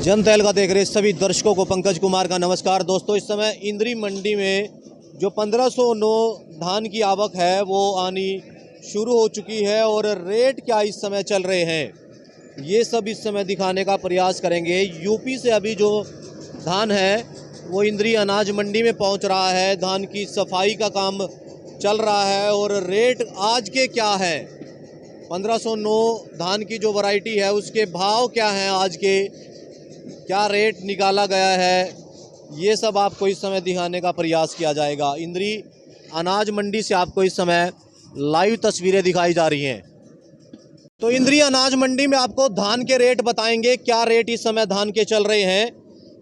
जनतैल का देख रहे सभी दर्शकों को पंकज कुमार का नमस्कार। दोस्तों, इस समय इंद्री मंडी में जो 1509 धान की आवक है वो आनी शुरू हो चुकी है और रेट क्या इस समय चल रहे हैं ये सब इस समय दिखाने का प्रयास करेंगे। यूपी से अभी जो धान है वो इंद्री अनाज मंडी में पहुंच रहा है। धान की सफाई का काम चल रहा है और रेट आज के क्या है, 1509 धान की जो वैरायटी है उसके भाव क्या हैं, आज के क्या रेट निकाला गया है, ये सब आपको इस समय दिखाने का प्रयास किया जाएगा। इंद्री अनाज मंडी से आपको इस समय लाइव तस्वीरें दिखाई जा रही हैं। तो इंद्री अनाज मंडी में आपको धान के रेट बताएंगे, क्या रेट इस समय धान के चल रहे हैं।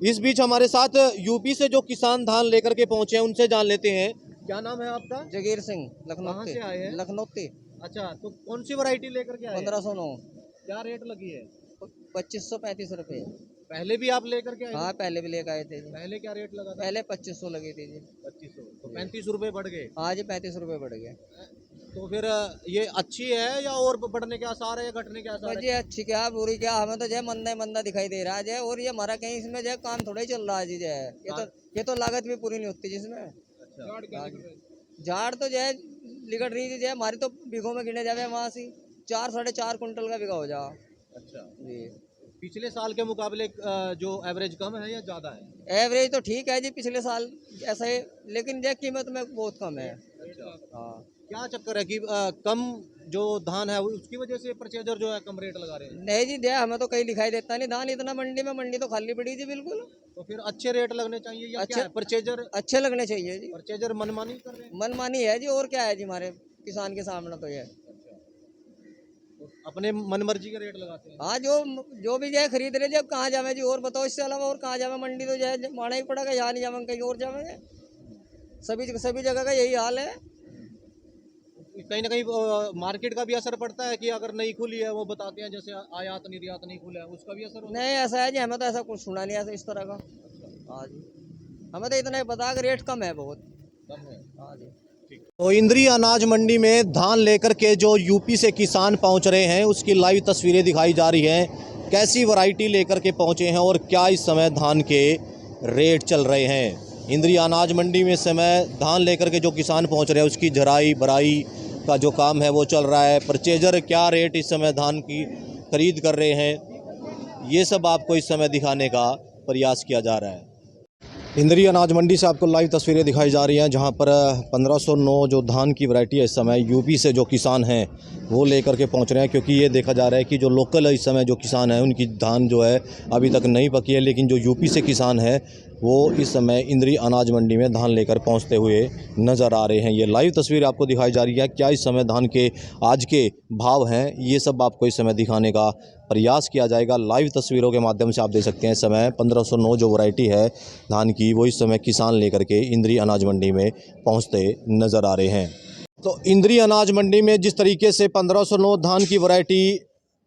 इस बीच हमारे साथ यूपी से जो किसान धान लेकर के पहुंचे हैं उनसे जान लेते हैं। क्या नाम है आपका? जगीर सिंह, लखनऊ। कहाँ से आए हैं? लखनऊ। अच्छा, तो कौन सी वैरायटी लेकर के आए? 1509। क्या रेट लगी है? 2535 रुपये। पहले भी आप लेकर के आए? हाँ, पहले भी लेकर आए थे जी। पहले क्या रेट लगा था? पहले 2500 लगी थी जी। 2500, तो 35 रुपए बढ़ गए। आज 35 रुपये बढ़ गए। तो फिर ये अच्छी है या और बढ़ने के आसार है या घटने के आसार जी है? अच्छी क्या बुरी क्या, हमें तो जय मंदा दिखाई दे रहा है जय। और ये हमारा कहीं इसमें जय काम थोड़ा ही चल रहा है जी जय। ये तो लागत भी पूरी नहीं होती जिसमें। अच्छा, झाड़ तो जय लिगट रही थी जय, हमारी तो बीघों में गिने जावे वहाँ से 4-4.5 कुंटल का बीघा हो जा। अच्छा जी, पिछले साल के मुकाबले जो एवरेज कम है या ज़्यादा है? एवरेज तो ठीक है जी, पिछले साल ऐसा है, लेकिन जय कीमत में बहुत कम है। अच्छा, हाँ, क्या चक्कर है कि कम जो धान है उसकी वजह से परचेजर जो है कम रेट लगा रहे हैं? नहीं जी दे, हमें तो कहीं दिखाई देता नहीं धान इतना मंडी तो खाली पड़ी जी बिल्कुल। तो फिर अच्छे रेट लगने चाहिए या क्या है? परचेजर अच्छे लगने चाहिए जी। परचेजर मनमानी कर रहे हैं? मनमानी है जी, और क्या है जी हमारे किसान के सामने तो ये। अच्छा, तो अपने मनमर्जी के रेट लगाते हैं? हाँ, जो भी जाए खरीद रहे जी। अब कहाँ जावे जी, और बताओ इससे अलावा और कहाँ जावे? मंडी तो जाए माना ही पड़ेगा, यहाँ नहीं जावे कहीं और जावेंगे। सभी जगह का यही हाल है। कहीं ना कहीं मार्केट का भी असर पड़ता है कि अगर नहीं खुली है वो बताते हैं, जैसे आयात निर्यात नहीं खुला है, उसका भी असर होता है? नहीं ऐसा है जी, हमें तो ऐसा कुछ सुना नहीं ऐसा इस तरह का। हाँ जी, हमें तो इतना ही पता है कि रेट कम है बहुत। कम है। हाँ जी। तो इंद्री अनाज मंडी में धान लेकर के जो यूपी से किसान पहुंच रहे हैं उसकी लाइव तस्वीरें दिखाई जा रही हैं। कैसी वैरायटी लेकर के पहुंचे हैं और क्या इस समय धान के रेट चल रहे हैं। इंद्री अनाज मंडी में इस समय धान लेकर के जो किसान पहुंच रहे हैं उसकी झराई भराई का जो काम है वो चल रहा है। परचेजर क्या रेट इस समय धान की खरीद कर रहे हैं, ये सब आपको इस समय दिखाने का प्रयास किया जा रहा है। इंद्री अनाज मंडी से आपको लाइव तस्वीरें दिखाई जा रही हैं जहां पर 1509 जो धान की वैरायटी है इस समय यूपी से जो किसान हैं वो लेकर के पहुंच रहे हैं, क्योंकि ये देखा जा रहा है कि जो लोकल इस समय जो किसान हैं उनकी धान जो है अभी तक नहीं पकी है, लेकिन जो यूपी से किसान हैं वो इस समय इंद्री अनाज मंडी में धान लेकर पहुंचते हुए नज़र आ रहे हैं। ये लाइव तस्वीर आपको दिखाई जा रही है। क्या इस समय धान के आज के भाव हैं ये सब आपको इस समय दिखाने का प्रयास किया जाएगा। लाइव तस्वीरों के माध्यम से आप देख सकते हैं इस समय 1509 जो वैरायटी है धान की वो इस समय किसान लेकर के इंद्री अनाज मंडी में पहुंचते नज़र आ रहे हैं। तो इंद्री अनाज मंडी में जिस तरीके से 1509 धान की वैरायटी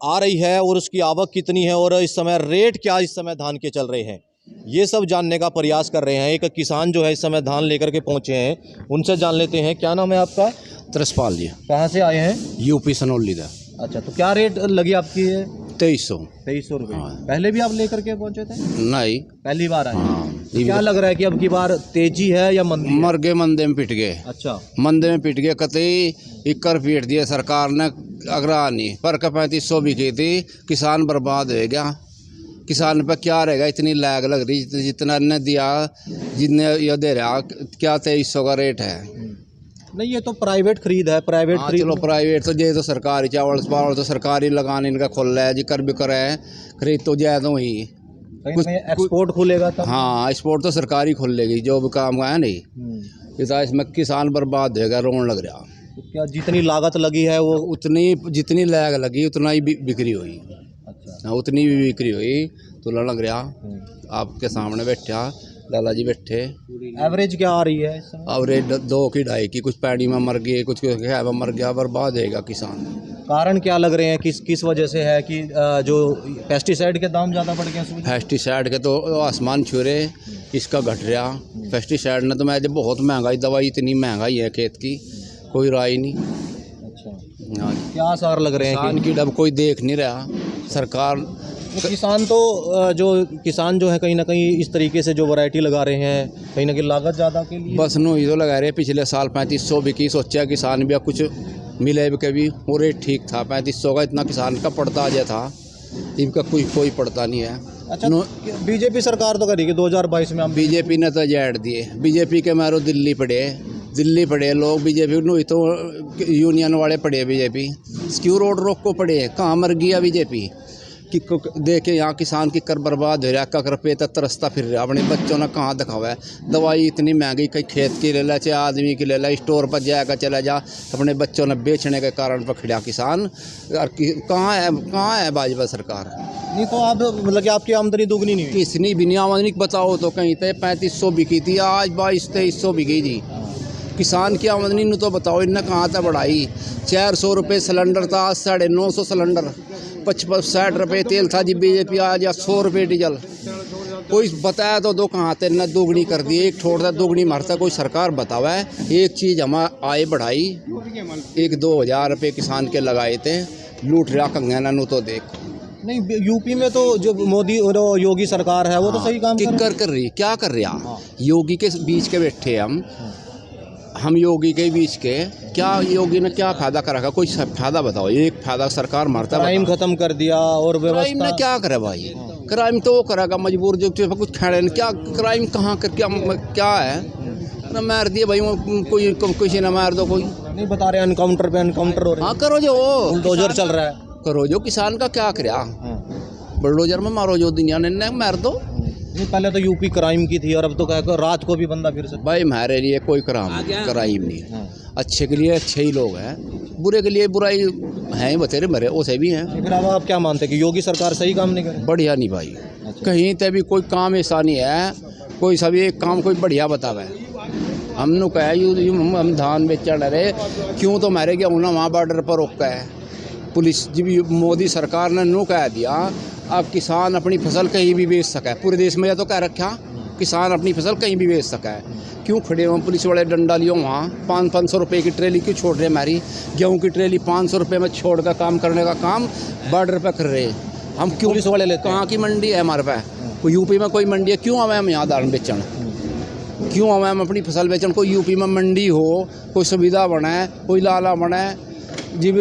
आ रही है और उसकी आवक कितनी है और इस समय रेट क्या इस समय धान के चल रहे हैं, ये सब जानने का प्रयास कर रहे हैं। एक किसान जो है इस समय धान लेकर के पहुंचे हैं, उनसे जान लेते हैं। क्या नाम है आपका? त्रसपाल जी, कहाँ से आए हैं? यूपी सनौली दा। अच्छा, तो क्या रेट लगी आपकी? 2300। 2300 रुपये। हाँ। पहले भी आप लेकर के पहुंचे थे? नहीं, पहली बार आए? हाँ। तो क्या लग रहा है कि अब की बार तेजी है या मंदी है? मर गए, मंदे में पिट गए। अच्छा, मंदे में पिट गए, कतई इक्कर पीट दिए सरकार ने। अगरा नहीं पर 3500 भी की थी, किसान बर्बाद हो गया। किसान पे क्या रहेगा, इतनी लैग लग रही जितना ने दिया, जितने ये दे रहा, क्या 2300 का रेट है। नहीं ये तो प्राइवेट खरीद है, प्राइवेट खरीद। चलो प्राइवेट तो जे तो सरकारी चावल पावल तो सरकारी लगाने इनका खुल है जी, कर भी करे खरीद तो जाए तो ही कुछ एक्सपोर्ट खुलेगा तब। हाँ, एक्सपोर्ट तो सरकारी खुल लेगी जो भी काम का है नहीं। इसमें किसान बर्बाद होगा, रोन लग रहा। तो क्या जितनी लागत लगी है वो उतनी जितनी लैग लगी उतना ही बिक्री हुई। अच्छा, उतनी भी बिक्री हुई तो लग रहा। आपके सामने बैठा लाला जी बैठे। एवरेज क्या आ रही है इस समय? एवरेज 2 की 2.5 की, कुछ पैड़ी में मर गए, कुछ में मर गया, बर्बाद होगा किसान। कारण क्या लग रहे हैं, किस वजह से है कि जो पेस्टिसाइड के दाम ज़्यादा बढ़ गए हैं? पेस्टिसाइड के तो आसमान छू रहे, इसका घट रहा। पेस्टिसाइड ने तो मैं जब बहुत महंगाई, दवाई इतनी महंगाई है खेत की, कोई राय नहीं। अच्छा, क्या आसार लग रहे हैं किसान की डब कोई देख नहीं रहा। सरकार किसान तो जो किसान जो है कहीं ना कहीं इस तरीके से जो वैरायटी लगा रहे हैं, कहीं ना कहीं लागत ज़्यादा के लिए बस नो ही तो लगा रहे। पिछले साल 3500 बिकी, सोचा किसान भी अब कुछ मिले भी कभी, वो रेट ठीक था 3500 का, इतना किसान का पड़ता आ था, इनका कोई पड़ता नहीं है। अच्छा, बीजेपी सरकार तो करेगी 2022 में। हम बीजेपी ने तो जेड दिए, बीजेपी के मारो दिल्ली पड़े लोग, बीजेपी नो तो यूनियन वाले पड़े, बीजेपी क्यों रोड रोक को पड़े, कहाँ मर गया बीजेपी कि देखे यहाँ किसान की कर बर्बाद हो रहा, कक रुपये तक तरसता फिर रहा, अपने बच्चों ने कहाँ दिखावा है, दवाई इतनी महंगी, कहीं खेत की ले ला, चाहे आदमी की ले ला, स्टोर पर जाएगा चला जा, अपने बच्चों ने बेचने के कारण पकड़ा किसान। और कहाँ है भाजपा सरकार? नहीं तो आप मतलब कि आपकी आमदनी दोगुनी नहीं हुई? किसनी भी नहीं आमदनी बताओ तो, कहीं तो 3500 बिकी थी, आज 2200-2300 बिकी जी। किसान की आमदनी न तो बताओ, इनने कहाँ तक बढ़ाई। 400 रुपये सिलेंडर था, आज 950 सिलेंडर, 60 रुपये तेल था जी बीजेपी, आज 100 रुपये डीजल। कोई बताया तो दो कहाँ थे, न दोगुनी कर दी, एक छोड़ता दोगुनी मारता, कोई सरकार बतावा है। एक चीज़ हम आए बढ़ाई, 1-2 हज़ार रुपये किसान के लगाए थे, लूट रहा कंगना नु तो देख। नहीं, यूपी में तो जो मोदी और योगी सरकार है वो तो सही काम कर रही, क्या कर रहा? योगी के बीच के बैठे हम योगी के बीच के, क्या योगी ने क्या फायदा कर रखा? कोई फायदा बताओ, एक फायदा सरकार मारता, क्राइम खत्म कर दिया और क्राइम ने क्या करा भाई? क्राइम तो वो करेगा मजबूर जो कुछ खड़े ने, क्या क्राइम कहाँ कर क्या है ना, मार दिए भाई, कोई किसी ने मार दो, कोई नहीं बता रहे, एनकाउंटर पे एनकाउंटर हो रहे हैं। हाँ करो जो बुलडोजर चल रहा है, करो जो, किसान का क्या करा, बुलडोजर में मारो जो, दुनिया ने मार दो। नहीं, पहले तो यूपी क्राइम की थी और अब तो क्या रात को भी बंदा फिर सकता। भाई हमारे लिए कोई क्राइम नहीं, अच्छे के लिए अच्छे ही लोग हैं, बुरे के लिए बुराई है, बतेरे मरे उसे भी हैं। फिर अब आप क्या मानते हैं कि योगी सरकार सही काम नहीं करे? बढ़िया नहीं भाई, कहीं ते भी कोई काम ऐसा नहीं है, कोई सभी एक काम कोई बढ़िया बतावे। हमने कहा हम धान बेचने रहे, क्यों तो मारे गया ना, वहाँ बॉर्डर पर रोका है पुलिस जी। मोदी सरकार ने नो कह दिया अब किसान अपनी फसल कहीं भी बेच सका है, पूरे देश में, या तो कह रखा किसान अपनी फसल कहीं भी बेच सका है। क्यों खड़े हो पुलिस वाले डंडा लियो, वहाँ 500 रुपये की ट्रेली क्यों छोड़ रहे? हमारी गेहूँ की ट्रेली 500 रुपये में छोड़ कर काम करने का काम बॉर्डर पर कर रहे हम, क्यों? पुलिस वाले लेते कहाँ की मंडी है हमारे पास? कोई यूपी में कोई मंडी है? क्यों आवे हम यहाँ दाल बेचन? क्यों आवे हम अपनी फसल बेचन? कोई यूपी में मंडी हो, कोई सुविधा बने, कोई लाला बने जी,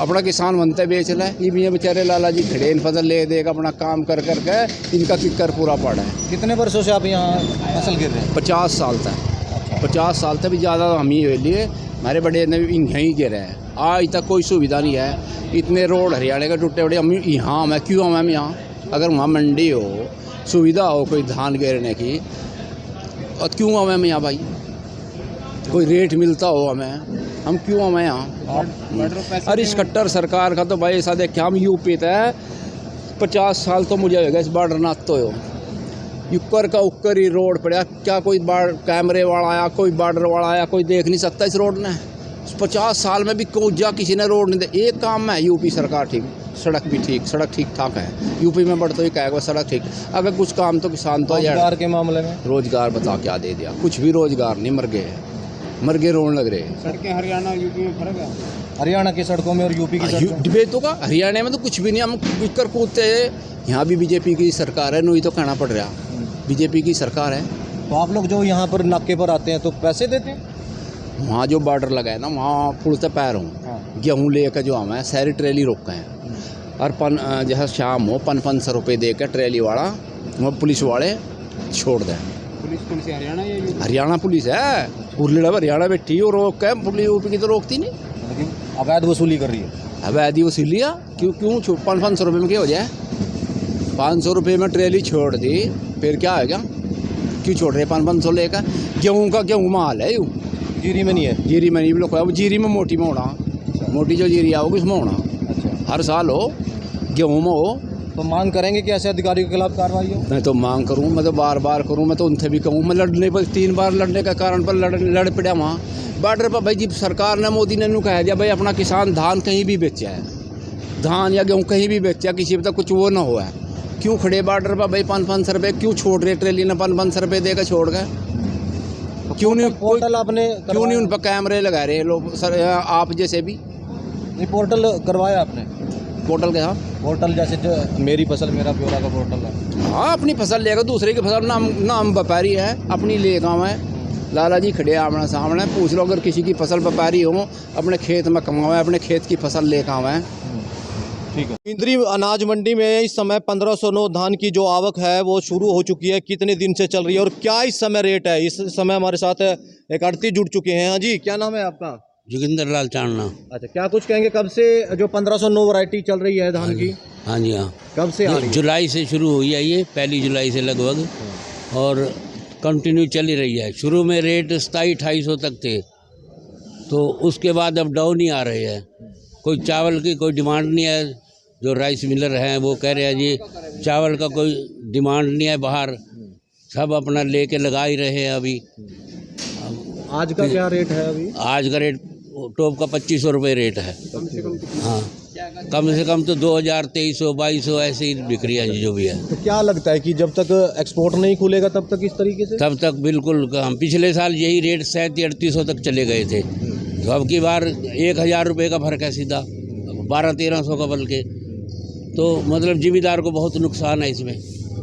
अपना किसान बनते बेच ले, ये बेचारे लाला जी खड़े, इन फसल ले देगा, अपना काम कर के इनका किक्कर पूरा पड़ा है। कितने वर्षों से आप यहाँ फसल गिर रहे हैं? 50 साल तक, 50 साल तक भी ज़्यादा हम ही लिए, हमारे बड़े ने यहीं गिरे हैं, आज तक कोई सुविधा नहीं है। इतने रोड हरियाणा के टूटे बड़े, हम यहाँ मैं क्यों हम यहाँ? अगर वहाँ मंडी हो, सुविधा हो कोई धान गिरने की, और क्यों हमें यहाँ भाई? कोई रेट मिलता हो हमें, हम क्यों हमें यहाँ? अरे इस कट्टर सरकार का तो भाई ऐसा देखे, हम यूपी तक 50 साल तो मुझे हो गया इस बॉर्डर नाथ तो हो, ऊपर का ऊपर ही रोड पड़ा, क्या कोई कैमरे वाला आया, कोई बॉर्डर वाला आया, कोई देख नहीं सकता इस रोड ने? 50 साल में भी कोई किसी ने रोड नहीं दे। एक काम है यूपी सरकार ठीक, सड़क भी ठीक, सड़क ठीक ठाक है यूपी में, बढ़ तो ही कहेगा सड़क ठीक। अगर कुछ काम तो किसान तो रोजगार के मामले में, रोजगार बता क्या दे दिया? कुछ भी रोजगार नहीं, मर गए रोड लग रहे। सड़कें हरियाणा यूपी में फर्क है? हरियाणा की सड़कों में और यूपी की सड़कों में डिबेट होगा। हरियाणा में तो कुछ भी नहीं, हम बिकर कूदते हैं। यहाँ भी बीजेपी की सरकार है, नहीं तो कहना पड़ रहा बीजेपी की सरकार है। तो आप लोग जो यहाँ पर नाके पर आते हैं तो पैसे देते हैं? वहाँ जो बॉर्डर लगा है ना, वहाँ पुलते पैर हूँ, गेहूँ लेकर जो हमें सारी ट्रेली रोके हैं, और जैसे शाम हो 500 रुपये दे कर ट्रेली वाला वो पुलिस वाले छोड़ दें। पुलिस हरियाणा या यूपी? हरियाणा पुलिस है, पूरी हरियाणा बैठी और रोक है, पुलिस यूपी की तो रोकती नहीं, लेकिन अवैध वसूली कर रही है। अवैध वसूली क्यों 500 रुपये में क्या हो जाए? 500 रुपये में ट्रेली छोड़ दी, फिर क्या है? क्या क्यों छोड़ रहे 500 लेकर? गेहूँ माल है, जीरी में नहीं है? जीरी में नहीं लोग, अब जीरी में मोटी में होना, मोटी जो जीरी आओगी उसमें होना, हर साल हो, गेहूँ में हो। तो मांग करेंगे कि ऐसे अधिकारियों के खिलाफ कार्रवाई हो? मैं तो मांग करूँ, मैं तो बार करूँ, मैं तो उनसे भी कहूँ, मैं लड़ने पर 3 बार लड़ने का कारण पर लड़ पड़ा वहाँ बॉर्डर पर। भाई जी सरकार ने, मोदी ने नू कह दिया भाई अपना किसान धान कहीं भी बेचा है, धान या गेहूँ कहीं भी बेचा, किसी पर कुछ वो ना हुआ है। क्यों खड़े बॉर्डर पर भाई 500 रुपये क्यों छोड़ रहे? ट्रेली ने 500 रुपये देकर छोड़ गए, क्यों नहीं? पोर्टल आपने क्यों नहीं उन पर कैमरे लगा रहे लोग? सर आप जैसे भी पोर्टल करवाया आपने? पोर्टल के, हाँ पोर्टल जैसे जो मेरी फसल मेरा ब्यौरा का पोर्टल है। हाँ, अपनी फसल लेगा, दूसरे की फसल नाम नाम व्यापारी है, अपनी लेगा है। लाला जी खड़े आमना सामने, पूछ लो अगर किसी की फसल व्यापारी हो, अपने खेत में कमावे, अपने खेत की फसल लेकर आवे। ठीक है। केंद्रीय अनाज मंडी में इस समय 1509 धान की जो आवक है वो शुरू हो चुकी है। कितने दिन से चल रही है और क्या इस समय रेट है? इस समय हमारे साथ एक आड़ती जुड़ चुके हैं। हाँ जी, क्या नाम है आपका? जोगिंदर लाल चांदना। अच्छा, क्या कुछ कहेंगे, कब से जो 1509 वैरायटी चल रही है धान की, हाँ जी, हाँ, कब से आ रही है? जुलाई से शुरू हुई है ये, 1 जुलाई से लगभग, और कंटिन्यू चली रही है। शुरू में रेट 2700-2800 तक थे, तो उसके बाद अब डाउन ही आ रहे हैं। कोई चावल की कोई डिमांड नहीं है। जो राइस मिलर हैं वो कह रहे हैं जी चावल का कोई डिमांड नहीं है बाहर, सब अपना लेके लगा ही रहे हैं। अभी आज का क्या रेट है अभी? आज का रेट टॉप का 2500 रुपये रेट है। हाँ, कम से कम तो 2000, 2300, 2200 ऐसे ही बिक रही है जो भी है। तो क्या लगता है कि जब तक एक्सपोर्ट नहीं खुलेगा तब तक इस तरीके से? तब तक बिल्कुल हम पिछले साल यही रेट 3700-3800 तक चले गए थे, तो अब की बार 1000 रुपये का फर्क है सीधा, 1200-1300 का, बल्कि तो मतलब जिम्मेदार को बहुत नुकसान है इसमें,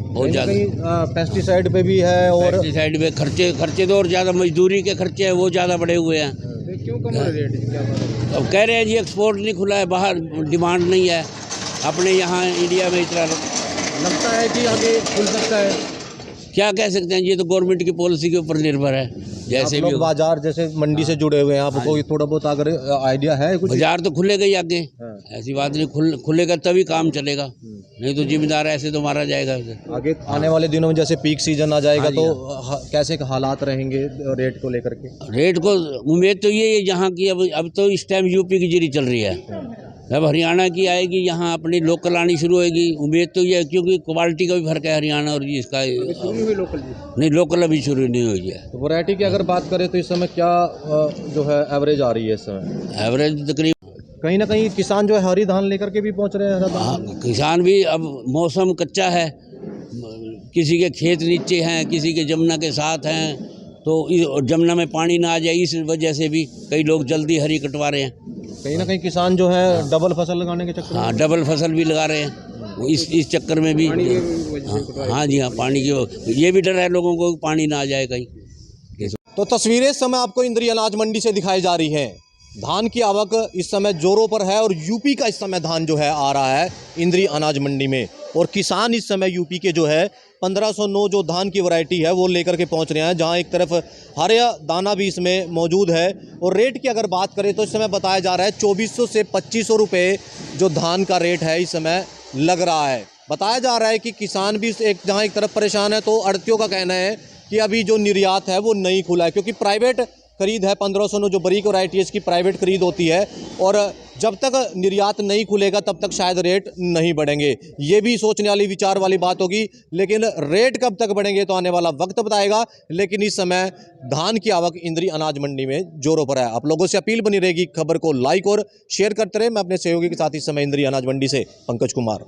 बहुत ज़्यादा। पेस्टिसाइड पे भी है और पेस्टिसाइड में खर्चे तो और ज़्यादा, मजदूरी के खर्चे हैं वो ज़्यादा बढ़े हुए हैं। क्यों कम है रेट? क्या बात है? अब कह रहे हैं जी एक्सपोर्ट नहीं खुला है, बाहर डिमांड नहीं है, अपने यहाँ इंडिया में इतना। लगता है कि आगे खुल सकता है। क्या कह सकते हैं, ये तो गवर्नमेंट की पॉलिसी के ऊपर निर्भर है, जैसे आप भी लोग हो। बाजार जैसे मंडी से जुड़े हुए हैं, आपको थोड़ा बहुत अगर आइडिया है कुछ? बाजार तो खुलेगा ही आगे, हाँ। ऐसी बात नहीं, खुलेगा तभी काम चलेगा, नहीं तो जिम्मेदार ऐसे तो मारा जाएगा। आगे आने वाले दिनों में जैसे पीक सीजन आ जाएगा हाँ जी, तो कैसे हालात रहेंगे रेट को लेकर के? रेट को उम्मीद तो ये है यहाँ की, अब तो इस टाइम यूपी की जीरी चल रही है, अब हरियाणा की आएगी, यहाँ अपनी लोकल आनी शुरू होगी। उम्मीद तो ये है, क्योंकि क्वालिटी का भी फर्क है हरियाणा और इसका। नहीं, लोकल अभी शुरू नहीं हुई है। तो वैरायटी की अगर बात करें तो इस समय क्या जो है एवरेज आ रही है इस समय? एवरेज तकरीबन, कहीं ना कहीं किसान जो है हरी धान लेकर के भी पहुंच रहे हैं, हरा धान। हाँ, किसान भी, अब मौसम कच्चा है, किसी के खेत नीचे हैं, किसी के जमुना के साथ हैं, तो जमुना में पानी ना आ जाए इस वजह से भी कई लोग जल्दी हरी कटवा रहे हैं। कहीं ना कहीं किसान जो है डबल फसल लगाने के चक्कर में। हाँ, डबल फसल भी लगा रहे हैं, वो इस चक्कर में भी। हाँ जी, हाँ, पानी की ये भी डर है लोगों को, पानी ना आ जाए कहीं। तो तस्वीरें इस समय आपको इंद्री अनाज मंडी से दिखाई जा रही हैं। धान की आवक इस समय जोरों पर है और यूपी का इस समय धान जो है आ रहा है इंद्री अनाज मंडी में, और किसान इस समय यूपी के जो है 1509 जो धान की वैरायटी है वो लेकर के पहुंच रहे हैं, जहां एक तरफ हरा दाना भी इसमें मौजूद है। और रेट की अगर बात करें तो इस समय बताया जा रहा है 2400 से 2500 रुपये जो धान का रेट है इस समय लग रहा है। बताया जा रहा है कि किसान भी जहाँ एक तरफ परेशान है, तो आड़तियों का कहना है कि अभी जो निर्यात है वो नहीं खुला है, क्योंकि प्राइवेट खरीद है 1509 जो बरीक वैरायटी है इसकी प्राइवेट खरीद होती है, और जब तक निर्यात नहीं खुलेगा तब तक शायद रेट नहीं बढ़ेंगे। ये भी सोचने वाली विचार वाली बात होगी, लेकिन रेट कब तक बढ़ेंगे तो आने वाला वक्त बताएगा। लेकिन इस समय धान की आवक इंद्री अनाज मंडी में जोरों पर है। आप लोगों से अपील बनी रहेगी, खबर को लाइक और शेयर करते रहे। मैं अपने सहयोगी के साथ इस समय इंद्री अनाज मंडी से पंकज कुमार।